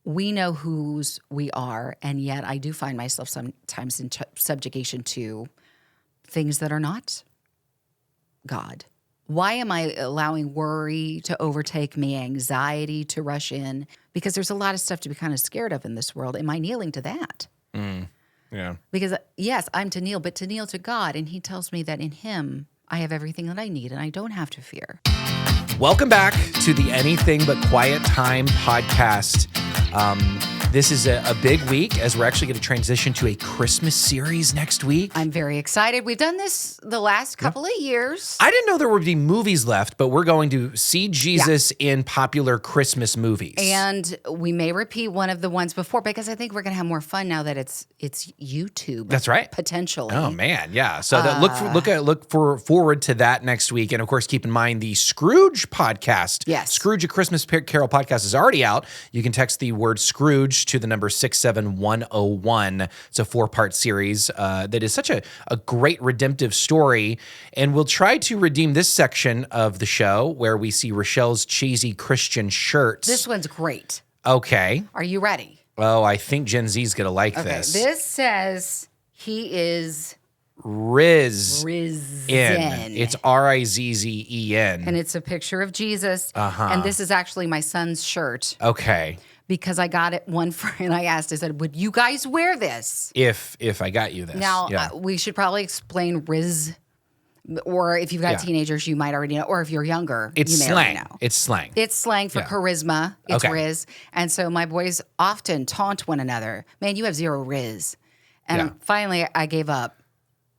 we know whose we are, and yet I do find myself sometimes in subjugation to things that are not God. Why am I allowing worry to overtake me, anxiety to rush in? Because there's a lot of stuff to be kind of scared of in this world. Am I kneeling to that? Yeah. Because, yes, I'm to kneel, but to kneel to God, and he tells me that in him I have everything that I need, and I don't have to fear. Welcome back to the Anything But Quiet Time podcast. This is a big week as we're actually going to transition to a Christmas series next week. I'm very excited. We've done this the last couple of years. I didn't know there would be movies left, but we're going to see Jesus in popular Christmas movies. And we may repeat one of the ones before because I think we're going to have more fun now that it's YouTube. That's right. Potentially. Oh man, yeah. So look forward to that next week, and of course, keep in mind the Scrooge podcast. Yes, Scrooge: A Christmas Carol podcast is already out. You can text the word Scrooge to the number 67101. It's a 4-part series that is such a great redemptive story, and we'll try to redeem this section of the show where we see Rachelle's cheesy Christian shirts. This one's great. Okay. Are you ready? Oh, I think Gen Z's gonna like this. This says he is Risen. risen. It's Rizzen. And it's a picture of Jesus. And this is actually my son's shirt. Okay. Because I got it one friend. I asked, I said, would you guys wear this? If I got you this. Now, we should probably explain Riz, or if you've got teenagers, you might already know, or if you're younger, it's you may slang. already know. It's slang. It's slang for charisma. It's Riz. And so my boys often taunt one another. Man, you have zero Riz. And finally, I gave up.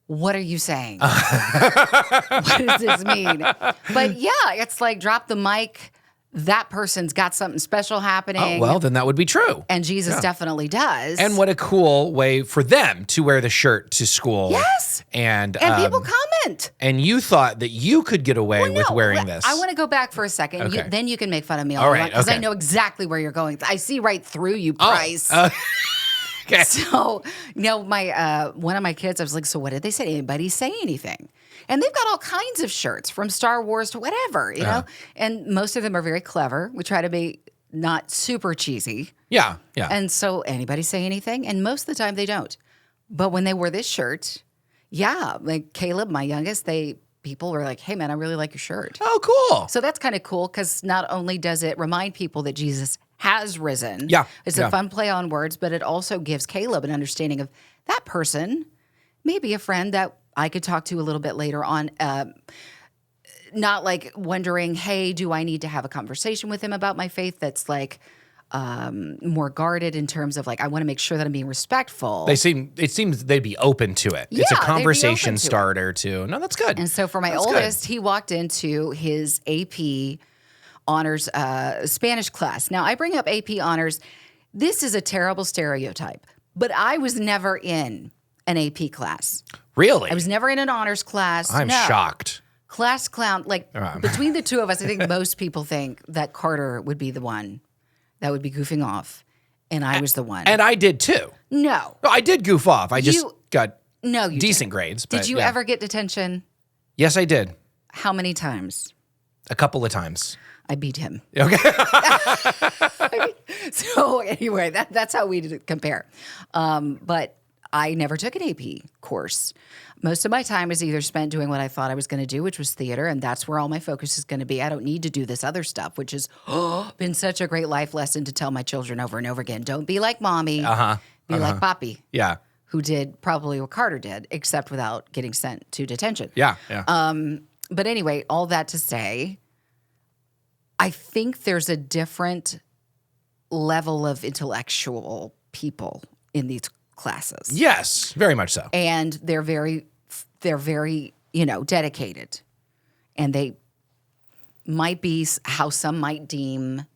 What are you saying? What does this mean? But yeah, it's like drop the mic. That person's got something special happening. Oh, well, then that would be true. And Jesus definitely does. And what a cool way for them to wear the shirt to school. Yes. And people comment. And you thought that you could get away with wearing this. I want to go back for a second. Okay. Then you can make fun of me all right, because I know exactly where you're going. I see right through you, Price. Okay. So, my one of my kids, I was like, so what did they say? Did anybody say anything? And they've got all kinds of shirts from Star Wars to whatever, you know? And most of them are very clever. We try to be not super cheesy. Yeah, yeah. And so anybody say anything? And most of the time they don't. But when they wore this shirt, like Caleb, my youngest, people were like, hey, man, I really like your shirt. Oh, cool. So that's kind of cool because not only does it remind people that Jesus has risen. Yeah. It's a fun play on words, but it also gives Caleb an understanding of that person, maybe a friend that I could talk to a little bit later on. Not like wondering, hey, do I need to have a conversation with him about my faith that's like more guarded in terms of like, I want to make sure that I'm being respectful. It seems they'd be open to it. Yeah, it's a they'd be conversation open to starter too. No, that's good. And so for my oldest, he walked into his AP honors Spanish class. Now, I bring up AP honors. This is a terrible stereotype, but I was never in an AP class. Really? I was never in an honors class. I'm shocked. Class clown. Like, between the two of us, I think most people think that Carter would be the one that would be goofing off, and I was the one. And I did too. No. I did goof off. I just got decent grades. Did you ever get detention? Yes, I did. How many times? A couple of times. I beat him. Okay. So anyway, that's how we compare. But I never took an AP course. Most of my time was either spent doing what I thought I was going to do, which was theater, and that's where all my focus is going to be. I don't need to do this other stuff, which has been such a great life lesson to tell my children over and over again. Don't be like mommy. Be like Papi. Yeah. Who did probably what Carter did, except without getting sent to detention. Yeah, yeah. But anyway, all that to say, I think there's a different level of intellectual people in these classes. Yes, very much so. And they're very, dedicated. And they might be how some might deem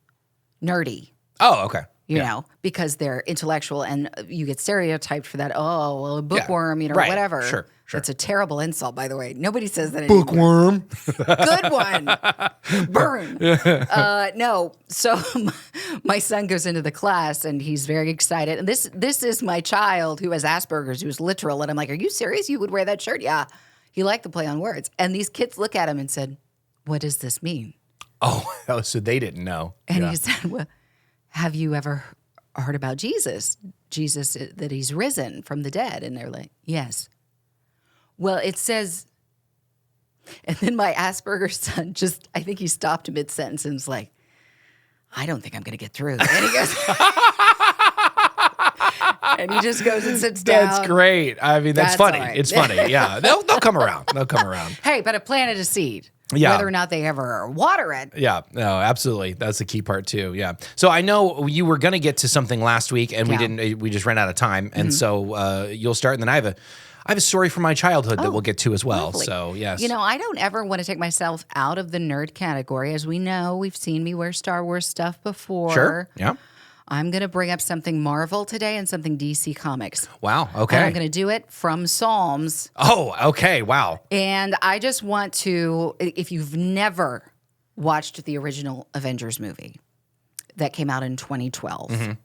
nerdy. Oh, okay. You know, because they're intellectual and you get stereotyped for that. Oh, well, a bookworm, whatever. Sure. It's a terrible insult, by the way. Nobody says that anymore. Bookworm. Good one. Burn. No. So my son goes into the class and he's very excited. And this is my child who has Asperger's, who's literal. And I'm like, are you serious? You would wear that shirt? Yeah. He liked the play on words. And these kids look at him and said, what does this mean? Oh, so they didn't know. And he said, well, have you ever heard about Jesus, that he's risen from the dead. And they're like, yes. Well, it says, and then my Asperger's son I think he stopped mid-sentence and was like, I don't think I'm going to get through. And he goes, and he just goes and sits down. That's great. I mean, that's funny. all right. It's funny. Yeah. They'll come around. They'll come around. Hey, but I planted a seed. Yeah. Whether or not they ever water it. Yeah, no, absolutely. That's the key part too. Yeah. So I know you were going to get to something last week and we didn't, we just ran out of time. And so you'll start and then I have a story from my childhood that we'll get to as well. Lovely. So yes. You know, I don't ever want to take myself out of the nerd category. As we know, we've seen me wear Star Wars stuff before. Sure. Yeah. I'm going to bring up something Marvel today and something DC Comics. Wow. Okay. And I'm going to do it from Psalms. Oh, okay. Wow. And I just want to, if you've never watched the original Avengers movie that came out in 2012,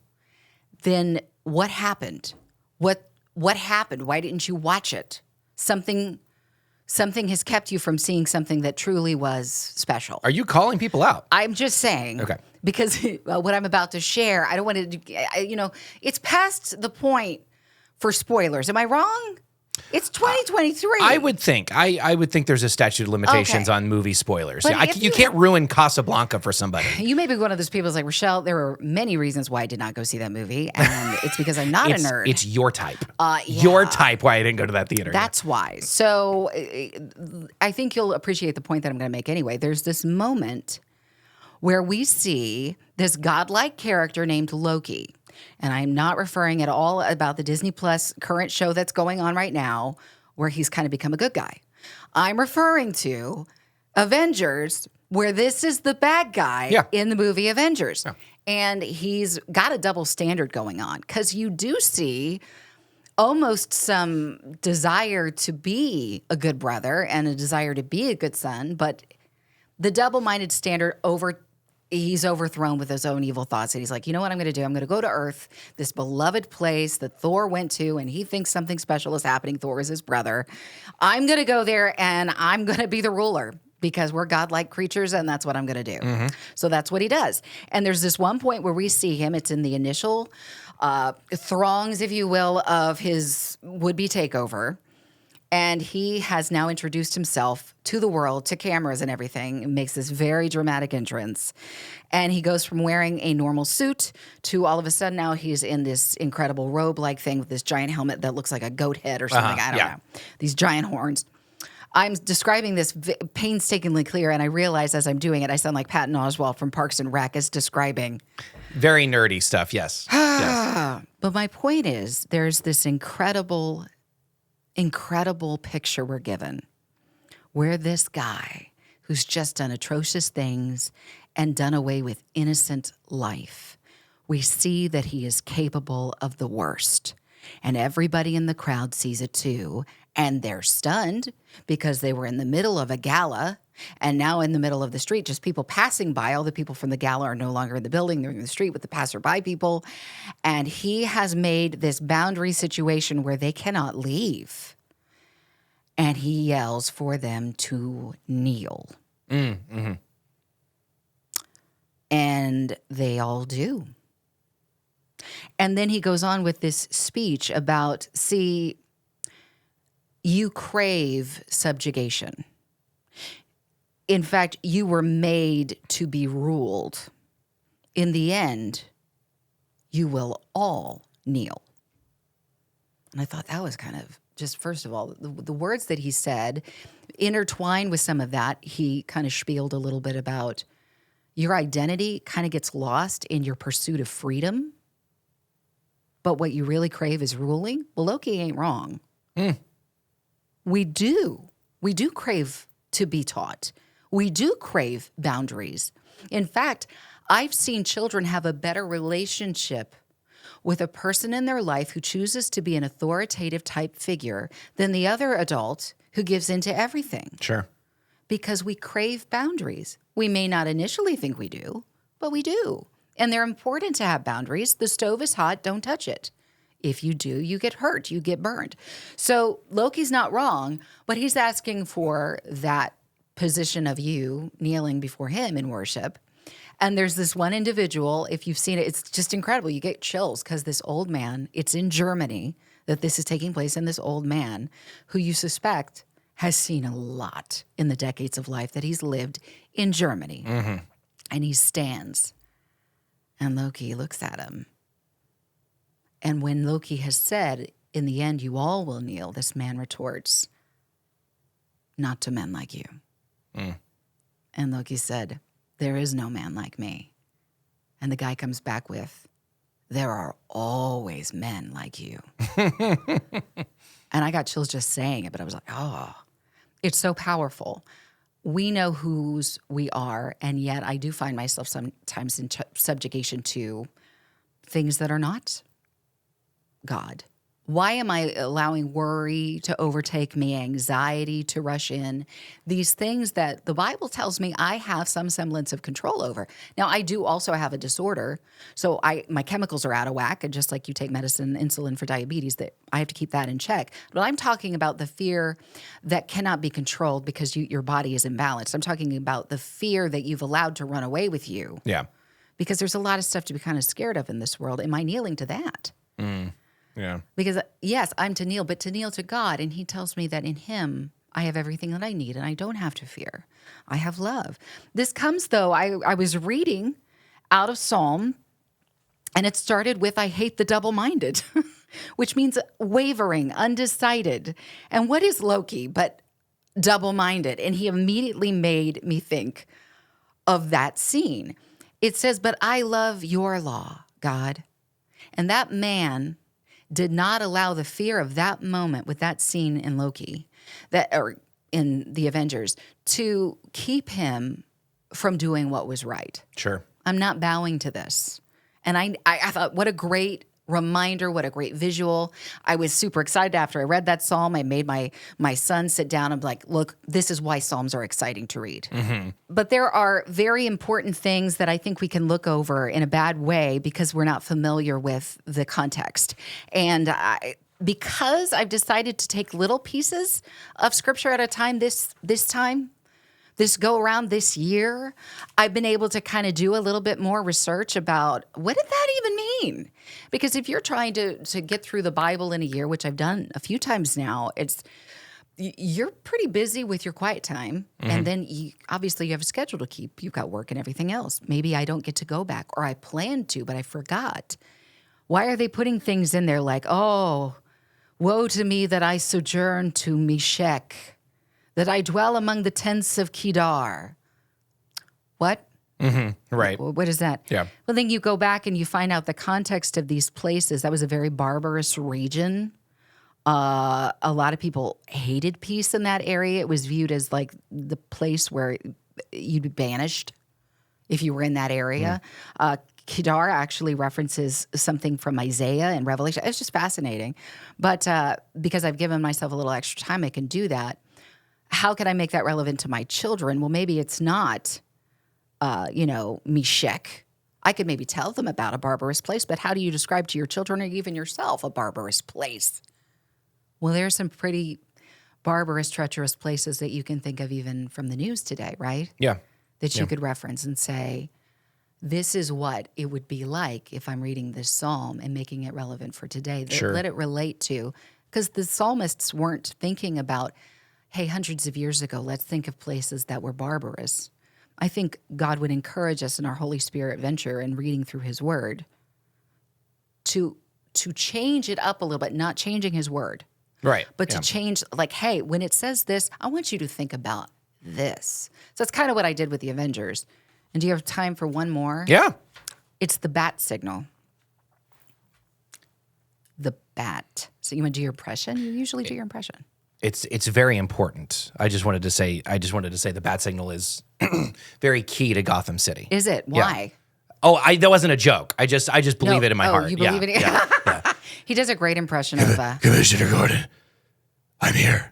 then what happened? What happened? Why didn't you watch it? Something has kept you from seeing something that truly was special. Are you calling people out? I'm just saying. Okay. Because what I'm about to share, I don't want to, it's past the point for spoilers. Am I wrong? It's 2023. I would think. I would think there's a statute of limitations Okay. on movie spoilers. But Yeah, if you you can't ruin Casablanca for somebody. You may be one of those people who's like, Rachelle, there are many reasons why I did not go see that movie. And it's because I'm not a nerd. It's your type. Yeah. Your type why I didn't go to that theater. That's why. So I think you'll appreciate the point that I'm going to make anyway. There's this moment where we see this godlike character named Loki. And I'm not referring at all about the Disney Plus current show that's going on right now where he's kind of become a good guy. I'm referring to Avengers, where this is the bad guy in the movie Avengers. Yeah. And he's got a double standard going on because you do see almost some desire to be a good brother and a desire to be a good son, but the double-minded standard he's overthrown with his own evil thoughts. And he's like, you know what I'm going to do? I'm going to go to Earth, this beloved place that Thor went to, and he thinks something special is happening. Thor is his brother. I'm going to go there, and I'm going to be the ruler because we're godlike creatures, and that's what I'm going to do. So that's what he does. And there's this one point where we see him. It's in the initial throngs, if you will, of his would-be takeover. And he has now introduced himself to the world, to cameras and everything, and makes this very dramatic entrance. And he goes from wearing a normal suit to all of a sudden now he's in this incredible robe-like thing with this giant helmet that looks like a goat head or something. I don't know. These giant horns. I'm describing this painstakingly clear, and I realize as I'm doing it, I sound like Patton Oswalt from Parks and Rec is describing. Very nerdy stuff, yes. Yes. But my point is, there's this incredible picture we're given where this guy who's just done atrocious things and done away with innocent life, we see that he is capable of the worst. And everybody in the crowd sees it too. And they're stunned because they were in the middle of a gala and now in the middle of the street, just people passing by. All the people from the gala are no longer in the building. They're in the street with the passerby people. And he has made this boundary situation where they cannot leave. And he yells for them to kneel. And they all do. And then he goes on with this speech about, see, you crave subjugation. In fact, you were made to be ruled. In the end, you will all kneel. And I thought that was kind of just, first of all, the words that he said, intertwined with some of that, he kind of spieled a little bit about your identity kind of gets lost in your pursuit of freedom. But what you really crave is ruling. Well, Loki ain't wrong. We do crave to be taught. We do crave boundaries. In fact, I've seen children have a better relationship with a person in their life who chooses to be an authoritative type figure than the other adult who gives into everything. Sure. Because we crave boundaries. We may not initially think we do, but we do. And they're important to have boundaries. The stove is hot, don't touch it. If you do, you get hurt, you get burned. So Loki's not wrong, but he's asking for that position of you kneeling before him in worship And there's this one individual, if you've seen it, it's just incredible. You get chills because this old man, it's in Germany that this is taking place, and this old man who you suspect has seen a lot in the decades of life that he's lived in Germany. And he stands, and Loki looks at him. And when Loki has said, in the end, you all will kneel, this man retorts, not to men like you. And Loki said, there is no man like me. And the guy comes back with, there are always men like you. And I got chills just saying it, but I was like, oh, it's so powerful. We know whose we are, and yet I do find myself sometimes in subjugation to things that are not God. Why am I allowing worry to overtake me, anxiety to rush in? These things that the Bible tells me I have some semblance of control over. Now, I do also have a disorder, so my chemicals are out of whack, and just like you take medicine, insulin for diabetes, that I have to keep that in check. But I'm talking about the fear that cannot be controlled because your body is imbalanced. I'm talking about the fear that you've allowed to run away with you. Yeah. Because there's a lot of stuff to be kind of scared of in this world. Am I kneeling to that? Yeah. Because, yes, I'm to kneel, but to kneel to God. And he tells me that in him, I have everything that I need and I don't have to fear. I have love. This comes, though, I was reading out of Psalm, and it started with, I hate the double-minded, which means wavering, undecided. And what is Loki but double-minded? And he immediately made me think of that scene. It says, but I love your law, God. And that man did not allow the fear of that moment with that scene in Loki, or in the Avengers, to keep him from doing what was right. Sure. I'm not bowing to this. And I thought, what a great reminder, what a great visual. I was super excited after I read that psalm. I made my son sit down and be like, look, this is why psalms are exciting to read. But there are very important things that I think we can look over in a bad way because we're not familiar with the context. And because I've decided to take little pieces of scripture at a time this go around this year, I've been able to kind of do a little bit more research about what did that even mean? Because if you're trying to get through the Bible in a year, which I've done a few times now, you're pretty busy with your quiet time. And then obviously you have a schedule to keep. You've got work and everything else. Maybe I don't get to go back, or I planned to, but I forgot. Why are they putting things in there like, oh, woe to me that I sojourn to Meshech, that I dwell among the tents of Kedar? What? Right. What is that? Yeah. Well, then you go back and you find out the context of these places. That was a very barbarous region. A lot of people hated peace in that area. It was viewed as like the place where you'd be banished if you were in that area. Kedar actually references something from Isaiah and Revelation. It's just fascinating. But because I've given myself a little extra time, I can do that. How can I make that relevant to my children? Well, maybe it's not, Meshech. I could maybe tell them about a barbarous place, but how do you describe to your children or even yourself a barbarous place? Well, there's some pretty barbarous, treacherous places that you can think of even from the news today, right? Yeah. That you could reference and say, this is what it would be like if I'm reading this psalm and making it relevant for today. Sure. Let it relate to, because the psalmists weren't thinking about, hey, hundreds of years ago, let's think of places that were barbarous. I think God would encourage us in our Holy Spirit venture and reading through his word to change it up a little bit, not changing his word. Right. But to change, like, hey, when it says this, I want you to think about this. So that's kind of what I did with the Avengers. And do you have time for one more? Yeah. It's the bat signal. The bat. So you want to do your impression? You usually do your impression. It's very important. I just wanted to say the bat signal is very key to Gotham City. Is it? Why? Oh, that wasn't a joke. I just believe it in my heart. You believe it? Yeah. He does a great impression of Commissioner Gordon, I'm here.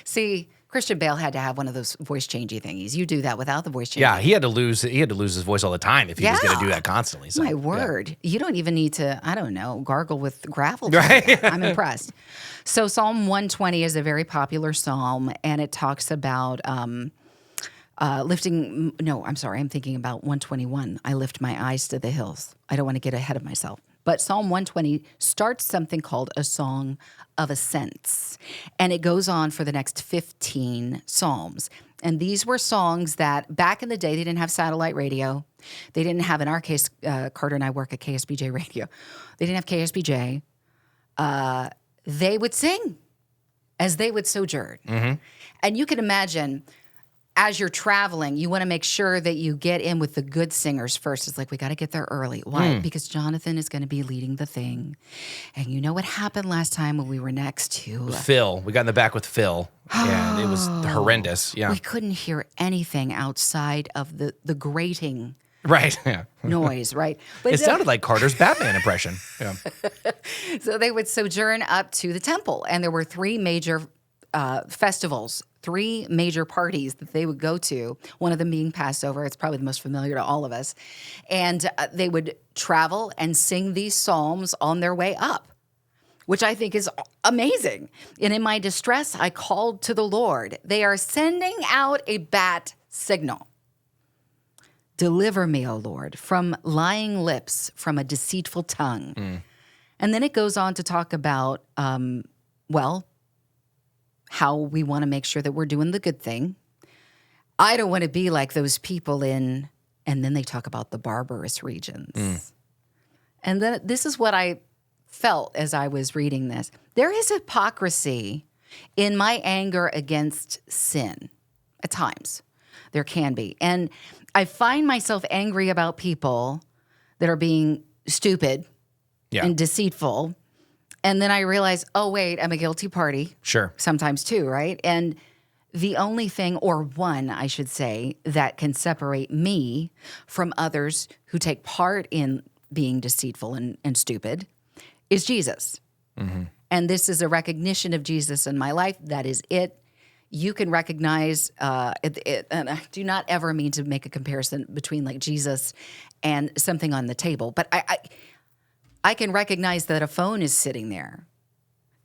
See, Christian Bale had to have one of those voice changey thingies. You do that without the voice changey. Yeah, he had to lose his voice all the time if he was going to do that constantly. So, my word. You don't even need to, I don't know, gargle with gravel. Right. I'm impressed. So Psalm 120 is a very popular psalm, and it talks about I'm sorry, I'm thinking about 121. I lift my eyes to the hills. I don't want to get ahead of myself. But Psalm 120 starts something called a song of ascents. And it goes on for the next 15 psalms. And these were songs that back in the day, they didn't have satellite radio. They didn't have, in our case, Carter and I work at KSBJ Radio. They didn't have KSBJ. They would sing as they would sojourn. Mm-hmm. And you can imagine, as you're traveling, you want to make sure that you get in with the good singers first. It's like, we got to get there early. Why? Because Jonathan is going to be leading the thing. And you know what happened last time when we were next to Phil. We got in the back with Phil. And it was horrendous. Yeah. We couldn't hear anything outside of the grating Right. Yeah. noise, right? But It sounded like Carter's Batman impression. Yeah. So they would sojourn up to the temple, and there were three major festivals, three major parties that they would go to, one of them being Passover. It's probably the most familiar to all of us. And they would travel and sing these psalms on their way up, which I think is amazing. And in my distress, I called to the Lord. They are sending out a bat signal. Deliver me, O Lord, from lying lips, from a deceitful tongue. And then it goes on to talk about, how we want to make sure that we're doing the good thing. I don't want to be like those people and then they talk about the barbarous regions. And then this is what I felt as I was reading this. There is hypocrisy in my anger against sin at times. There can be. And I find myself angry about people that are being stupid and deceitful. And then I realize, oh, wait, I'm a guilty party. Sure. Sometimes too, right? And the only thing, or one, I should say, that can separate me from others who take part in being deceitful and stupid is Jesus. And this is a recognition of Jesus in my life. That is it. You can recognize, and I do not ever mean to make a comparison between like Jesus and something on the table, but I can recognize that a phone is sitting there.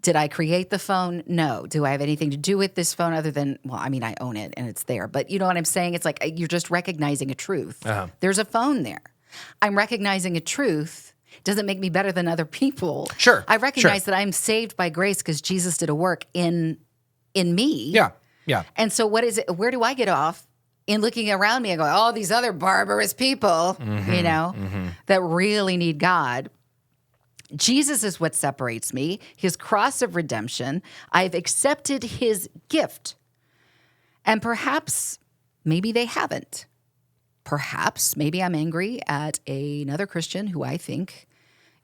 Did I create the phone? No. Do I have anything to do with this phone other than, well, I mean, I own it and it's there. But you know what I'm saying? It's like you're just recognizing a truth. There's a phone there. I'm recognizing a truth. Doesn't make me better than other people. Sure. I recognize that I'm saved by grace because Jesus did a work in me. Yeah. Yeah. And so what is it? Where do I get off in looking around me and go, oh, these other barbarous people, that really need God? Jesus is what separates me, his cross of redemption. I've accepted his gift. And perhaps, maybe they haven't. Perhaps, maybe I'm angry at another Christian who I think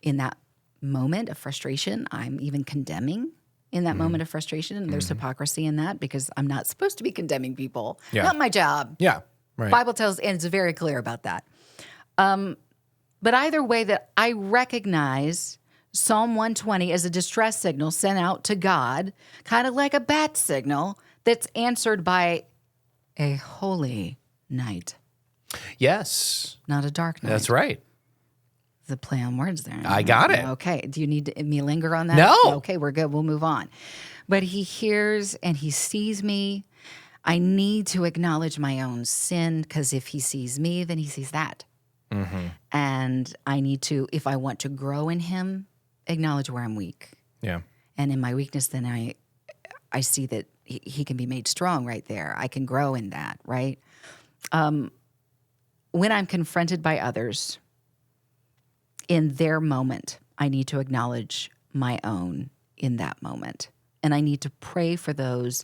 in that moment of frustration, I'm even condemning in that moment of frustration. And there's hypocrisy in that because I'm not supposed to be condemning people. Not my job. Yeah. Right. Bible tells, and it's very clear about that. But either way, that I recognize Psalm 120 as a distress signal sent out to God, kind of like a bat signal that's answered by a holy night. Yes. Not a dark night. That's right. The play on words there. I got it. Okay. Do you need me to linger on that? No. Okay, we're good. We'll move on. But he hears and he sees me. I need to acknowledge my own sin because if he sees me, then he sees that. And I need to, if I want to grow in him, acknowledge where I'm weak. Yeah. And in my weakness, then I see that he can be made strong right there. I can grow in that, right? When I'm confronted by others in their moment, I need to acknowledge my own in that moment. And I need to pray for those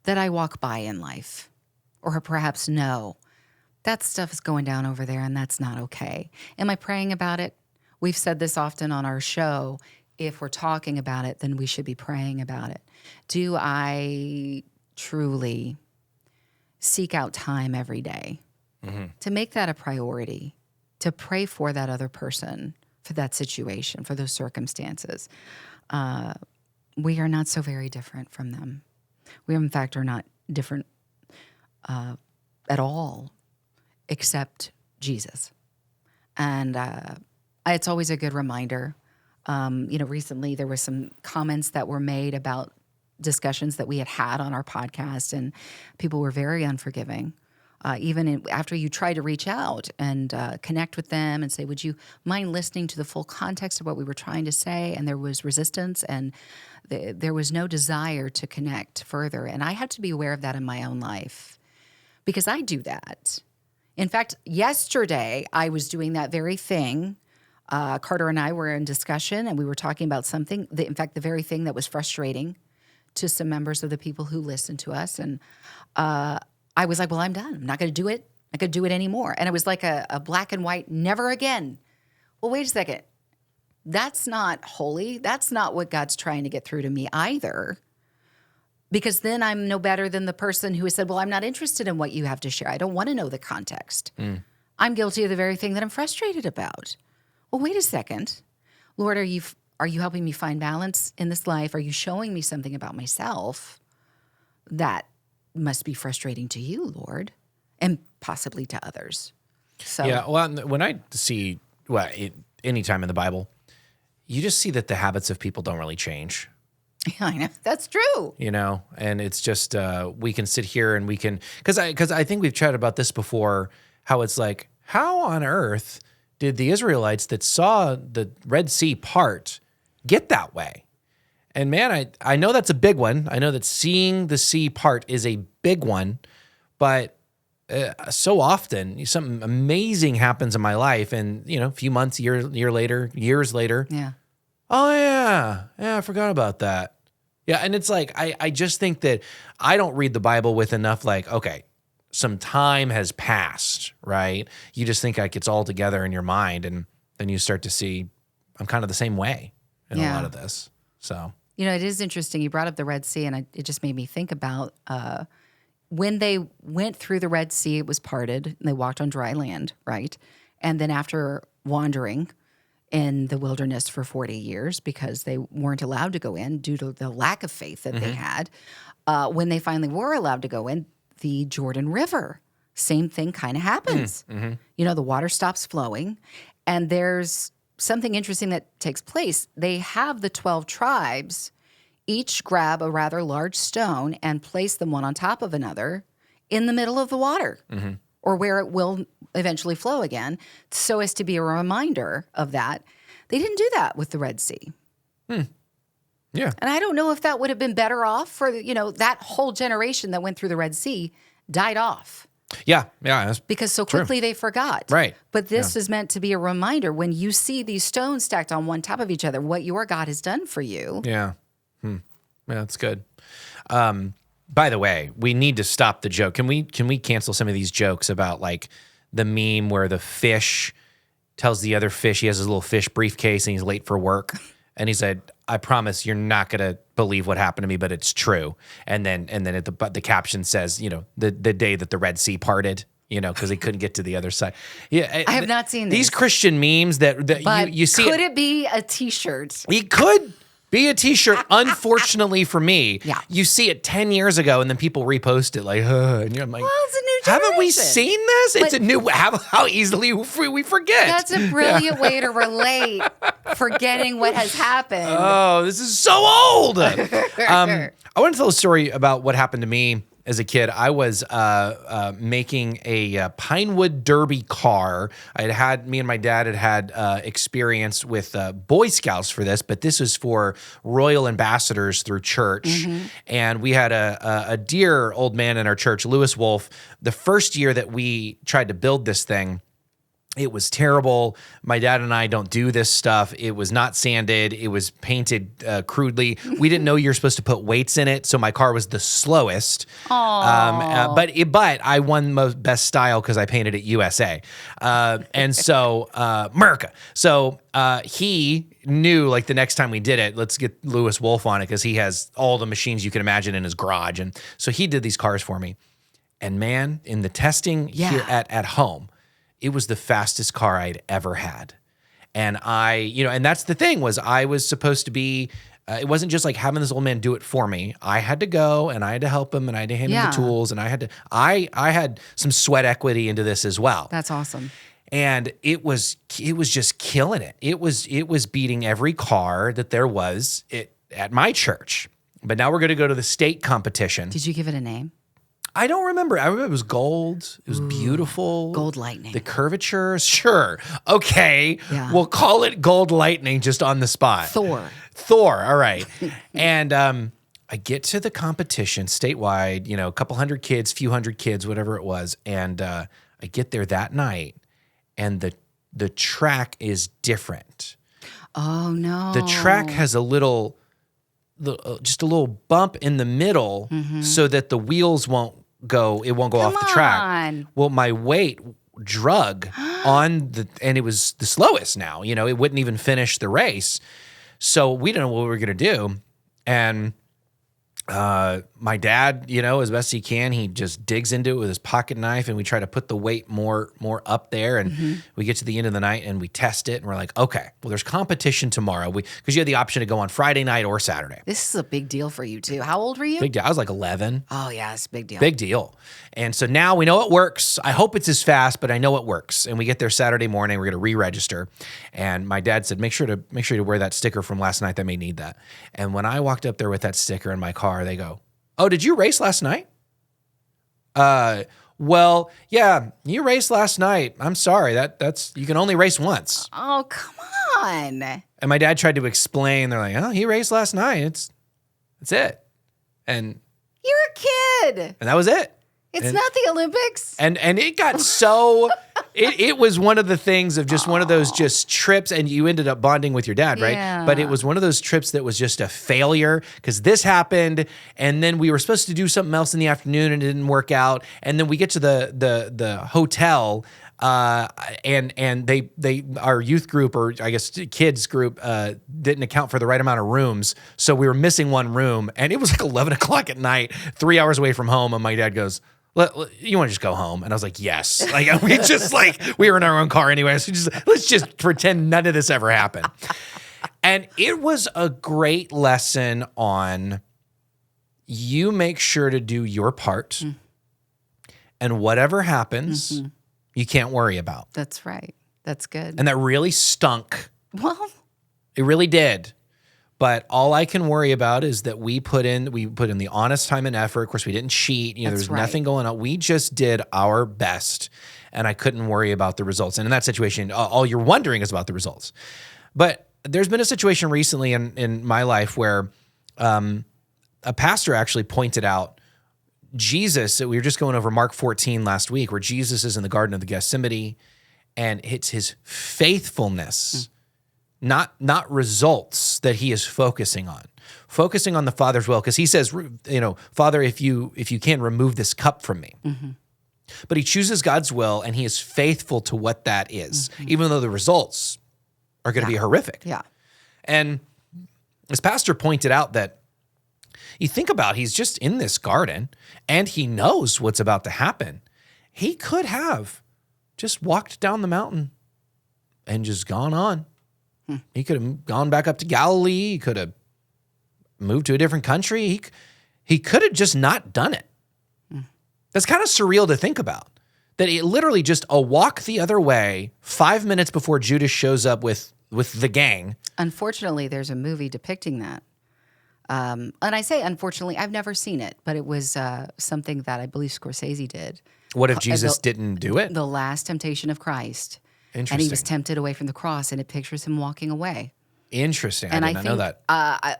that I walk by in life or perhaps know that stuff is going down over there and that's not okay. Am I praying about it? We've said this often on our show. If we're talking about it, then we should be praying about it. Do I truly seek out time every day to make that a priority, to pray for that other person, for that situation, for those circumstances? We are not so very different from them. We, in fact, are not different at all, except Jesus. And it's always a good reminder. Recently there were some comments that were made about discussions that we had on our podcast, and people were very unforgiving After you try to reach out and connect with them and say, would you mind listening to the full context of what we were trying to say? And there was resistance and there was no desire to connect further. And I had to be aware of that in my own life because I do that. In fact, yesterday I was doing that very thing. Carder and I were in discussion and we were talking about something, in fact, the very thing that was frustrating to some members of the people who listened to us. And I was like, well, I'm done. I'm not going to do it. I could do it anymore. And it was like a black and white, never again. Well, wait a second. That's not holy. That's not what God's trying to get through to me either. Because then I'm no better than the person who has said, well, I'm not interested in what you have to share. I don't want to know the context. I'm guilty of the very thing that I'm frustrated about. Well, wait a second. Lord, are you helping me find balance in this life? Are you showing me something about myself that must be frustrating to you, Lord, and possibly to others? So Yeah, well, when I see, any time in the Bible, you just see that the habits of people don't really change. I know that's true. And it's just we can sit here and we can because I think we've chatted about this before. How it's like, how on earth did the Israelites that saw the Red Sea part get that way? And man, I know that's a big one. I know that seeing the sea part is a big one, but so often something amazing happens in my life, and a few months, years later, Yeah. oh yeah, I forgot about that. Yeah, and it's like I just think that I don't read the Bible with enough okay, some time has passed, right? You just think it's all together in your mind, and then you start to see I'm kind of the same way in a lot of this. So. It is interesting. You brought up the Red Sea, and it just made me think about when they went through the Red Sea, it was parted, and they walked on dry land, right? And then after wandering in the wilderness for 40 years because they weren't allowed to go in due to the lack of faith that they had, when they finally were allowed to go in, the Jordan River, same thing kind of happens. The water stops flowing, and there's something interesting that takes place. They have the 12 tribes each grab a rather large stone and place them one on top of another in the middle of the water or where it will eventually flow again, so as to be a reminder of that. They didn't do that with the Red Sea. Yeah. And I don't know if that would have been better off for, that whole generation that went through the Red Sea died off. Yeah. That's because so quickly they forgot. Right. But this is meant to be a reminder when you see these stones stacked on one top of each other, what your God has done for you. Yeah. Yeah, that's good. By the way, we need to stop the joke. Can we cancel some of these jokes about the meme where the fish tells the other fish he has his little fish briefcase and he's late for work, and he said, "I promise you're not gonna believe what happened to me, but it's true." And then the caption says, the day that the Red Sea parted, because he couldn't get to the other side. Yeah, I have not seen these Christian memes that you see. Could it be a T-shirt? It could be a T-shirt. Unfortunately for me, you see it 10 years ago, and then people repost it and you're like, well, it's a new generation. Haven't we seen this? It's a new. How easily we forget. That's a brilliant way to relate forgetting what has happened. Oh, this is so old. I want to tell a story about what happened to me as a kid. I was making a Pinewood Derby car. Me and my dad had experience with Boy Scouts for this, but this was for Royal Ambassadors through church. And we had a dear old man in our church, Lewis Wolf. The first year that we tried to build this thing, it was terrible. My dad and I don't do this stuff. It was not sanded. It was painted crudely. We didn't know you were supposed to put weights in it, so my car was the slowest. But I won best style because I painted it USA. And so America. So he knew the next time we did it, let's get Lewis Wolf on it because he has all the machines you can imagine in his garage. And so he did these cars for me. And man, in the testing here at home, it was the fastest car I'd ever had. And and that's the thing was I was supposed to be, it wasn't just having this old man do it for me. I had to go and I had to help him and I had to hand him the tools and I had some sweat equity into this as well. That's awesome. And it was just killing it. It was beating every car that there was at my church. But now we're going to go to the state competition. Did you give it a name? I don't remember. I remember it was gold. It was beautiful. Gold lightning. The curvature, sure. Okay. Yeah. We'll call it gold lightning just on the spot. Thor. All right. And I get to the competition statewide, a couple hundred kids, few hundred kids, whatever it was. And I get there that night, and the track is different. Oh, no. The track has just a little bump in the middle so that the wheels won't go off the track. Well, my weight drug and it was the slowest now, it wouldn't even finish the race. So we didn't know what we were going to do. And my dad, as best he can, he just digs into it with his pocket knife, and we try to put the weight more up there. And we get to the end of the night and we test it, and we're like, okay, well, there's competition tomorrow. Because you had the option to go on Friday night or Saturday. This is a big deal for you too. How old were you? Big deal. I was like 11. Oh yeah, it's a big deal. Big deal. And so now we know it works. I hope it's as fast, but I know it works. And we get there Saturday morning. We're going to re-register. And my dad said, make sure to wear that sticker from last night. They may need that. And when I walked up there with that sticker in my car, they go, "Oh, did you race last night?" Well, yeah, you raced last night. I'm sorry. That's you can only race once. Oh, come on. And my dad tried to explain. They're like, "Oh, he raced last night. That's it." And You're a kid. that was it. It's not the Olympics. And it got so it was one of the things of just one of those just trips, and you ended up bonding with your dad, right? Yeah. But it was one of those trips that was just a failure because this happened, and then we were supposed to do something else in the afternoon and it didn't work out. And then we get to the hotel, and they our youth group, or I guess kids group, didn't account for the right amount of rooms, so we were missing one room, and it was like 11 o'clock at night, 3 hours away from home, and my dad goes, "You want to just go home?" And I was like, "Yes." Like we were in our own car anyway. So let's just pretend none of this ever happened. And it was a great lesson on you make sure to do your part, and whatever happens, you can't worry about. That's right. That's good. And that really stunk. Well, It really did. But all I can worry about is that we put in the honest time and effort. Of course, we didn't cheat. There's nothing going on. We just did our best, and I couldn't worry about the results. And in that situation, all you're wondering is about the results. But there's been a situation recently in my life where a pastor actually pointed out Jesus. We were just going over Mark 14 last week, where Jesus is in the Garden of the Gethsemane, and it's his faithfulness. Not results that he is focusing on the Father's will. Because he says, "Father, if you can, remove this cup from me." But he chooses God's will, and he is faithful to what that is, even though the results are going to be horrific. Yeah. And this pastor pointed out that you think about, he's just in this garden, and he knows what's about to happen. He could have just walked down the mountain and just gone on. He could have gone back up to Galilee. He could have moved to a different country. He could have just not done it. That's kind of surreal to think about. That it literally just a walk the other way 5 minutes before Judas shows up with the gang. Unfortunately, there's a movie depicting that. And I say unfortunately, I've never seen it, but it was something that I believe Scorsese did. What if Jesus didn't do it? The Last Temptation of Christ. Interesting. And he was tempted away from the cross, and it pictures him walking away. Interesting. And I did not know that.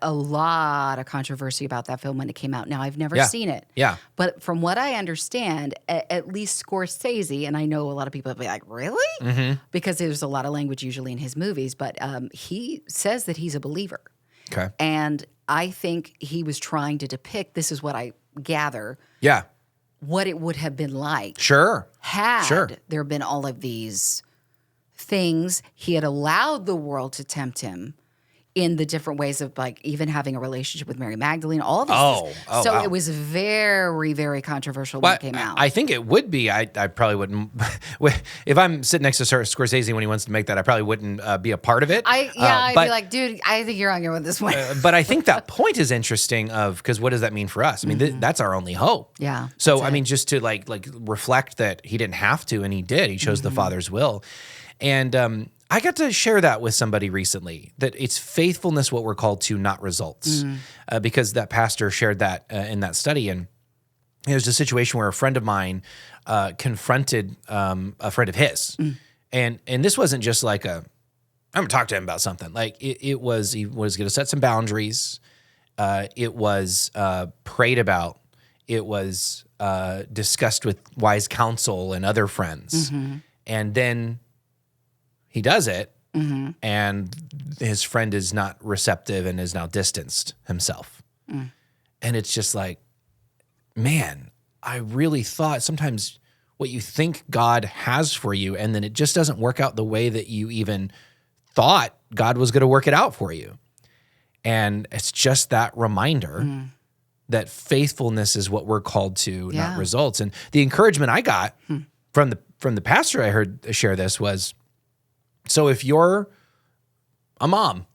A lot of controversy about that film when it came out. Now, I've never seen it. Yeah. But from what I understand, at least Scorsese, and I know a lot of people will be like, really? Because there's a lot of language usually in his movies, but he says that he's a believer. Okay. And I think he was trying to depict, this is what I gather, what it would have been like. Sure. Had there been all of these things, he had allowed the world to tempt him in the different ways of like even having a relationship with Mary Magdalene, all of these things. So it was very, very controversial when it came out. I think it would be. I probably wouldn't. If I'm sitting next to Scorsese when he wants to make that, I probably wouldn't be a part of it. I'd be like, dude, I think you're on your own with this one. But I think that point is interesting because what does that mean for us? I mean, that's our only hope. Yeah. So, I mean, just to like reflect that he didn't have to, and he did. He chose the Father's will. And I got to share that with somebody recently, that it's faithfulness what we're called to, not results. Because that pastor shared that in that study. And There's a situation where a friend of mine confronted a friend of his, and this wasn't just like I'm gonna talk to him about something. Like it was, he was gonna set some boundaries. It was prayed about. It was discussed with wise counsel and other friends, and then he does it, and his friend is not receptive and is now distanced himself, and it's just like, man, I really thought sometimes what you think God has for you, and then it just doesn't work out the way that you even thought God was going to work it out for you. And it's just that reminder that faithfulness is what we're called to, not results. And the encouragement I got from the pastor I heard share this was, so if you're a mom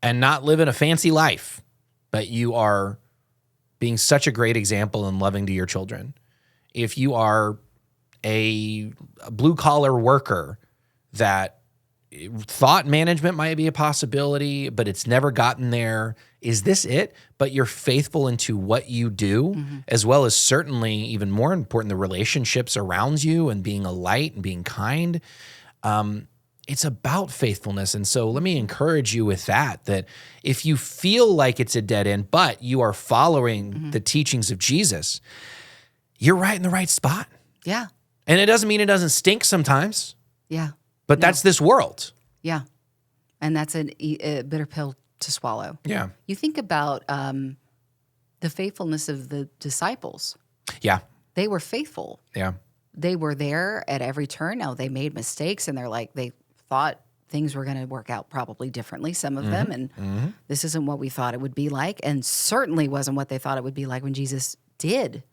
and not living a fancy life, but you are being such a great example and loving to your children, if you are a blue-collar worker that thought management might be a possibility, but it's never gotten there, is this it? But you're faithful into what you do, as well as certainly even more important, the relationships around you and being a light and being kind. It's about faithfulness. And so let me encourage you with that if you feel like it's a dead end, but you are following the teachings of Jesus, you're right in the right spot. Yeah. And it doesn't mean it doesn't stink sometimes. Yeah. But that's this world. Yeah. And that's a bitter pill to swallow. Yeah. You think about the faithfulness of the disciples. Yeah. They were faithful. Yeah. They were there at every turn. Now, they made mistakes, and they thought things were going to work out probably differently, some of them, and this isn't what we thought it would be like, and certainly wasn't what they thought it would be like when Jesus did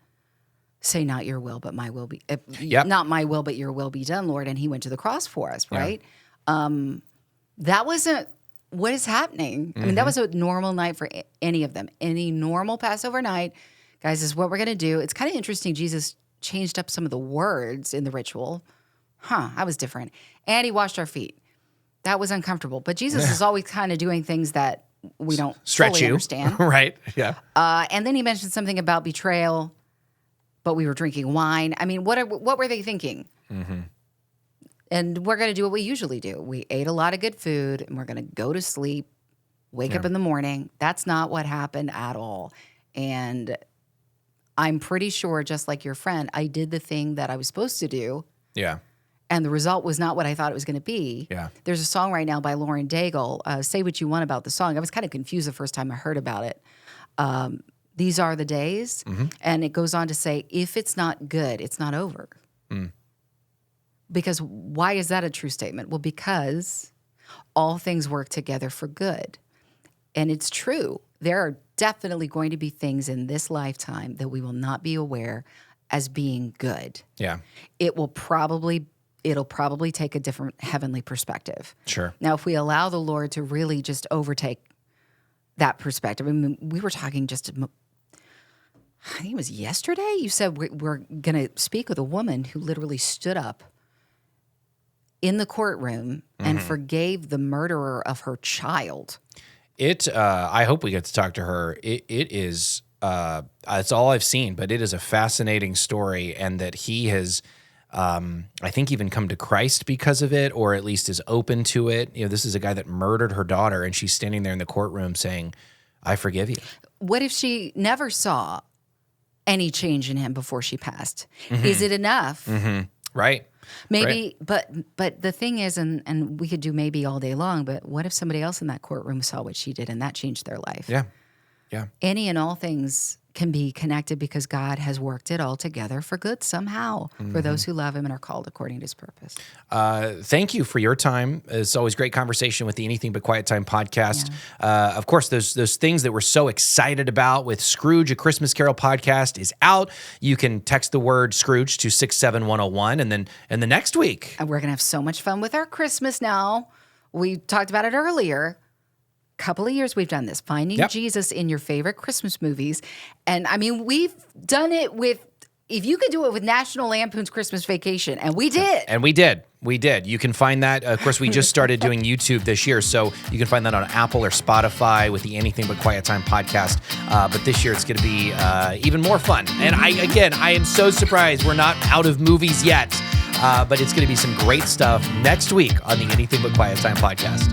say, not your will, but my will be, not my will, but your will be done, Lord, and he went to the cross for us, right? That wasn't what is happening. I mean, that was a normal night for any of them. Any normal Passover night, guys, is what we're going to do. It's kind of interesting, Jesus changed up some of the words in the ritual. That was different. And he washed our feet. That was uncomfortable. But Jesus is always kind of doing things that we don't fully understand. Right, yeah. And then he mentioned something about betrayal, but we were drinking wine. I mean, what were they thinking? And we're going to do what we usually do. We ate a lot of good food, and we're going to go to sleep, wake up in the morning. That's not what happened at all. And I'm pretty sure, just like your friend, I did the thing that I was supposed to do. Yeah. And the result was not what I thought it was going to be. Yeah. There's a song right now by Lauren Daigle, Say What You Want About the Song. I was kind of confused the first time I heard about it. These are the days. And it goes on to say, if it's not good, it's not over. Because why is that a true statement? Well, because all things work together for good. And it's true. There are definitely going to be things in this lifetime that we will not be aware as being good. Yeah. It'll probably take a different heavenly perspective. Sure. Now, if we allow the Lord to really just overtake that perspective, I mean, we were talking I think it was yesterday. You said we're going to speak with a woman who literally stood up in the courtroom and forgave the murderer of her child. I hope we get to talk to her. It is, it's all I've seen, but it is a fascinating story, and that he has, I think, even come to Christ because of it, or at least is open to it. You know, this is a guy that murdered her daughter, and she's standing there in the courtroom saying, I forgive you. What if she never saw any change in him before she passed? Is it enough? Right. Maybe, right. But the thing is, and we could do maybe all day long, but what if somebody else in that courtroom saw what she did and that changed their life? Yeah. Yeah. Any and all things can be connected because God has worked it all together for good somehow for those who love him and are called according to his purpose. Thank you for your time. It's always great conversation with the Anything But Quiet Time podcast. Yeah. Of course, those things that we're so excited about with Scrooge, A Christmas Carol podcast is out. You can text the word Scrooge to 67101, and then the next week. And we're going to have so much fun with our Christmas now. We talked about it earlier. Couple of years we've done this, finding Jesus in your favorite Christmas movies. And I mean, we've done it with if you could do it with National Lampoon's Christmas Vacation, and we did. And we did. We did. You can find that. Of course, we just started doing YouTube this year, so you can find that on Apple or Spotify with the Anything But Quiet Time podcast. But this year, it's going to be even more fun. And I am so surprised we're not out of movies yet. But it's going to be some great stuff next week on the Anything But Quiet Time podcast.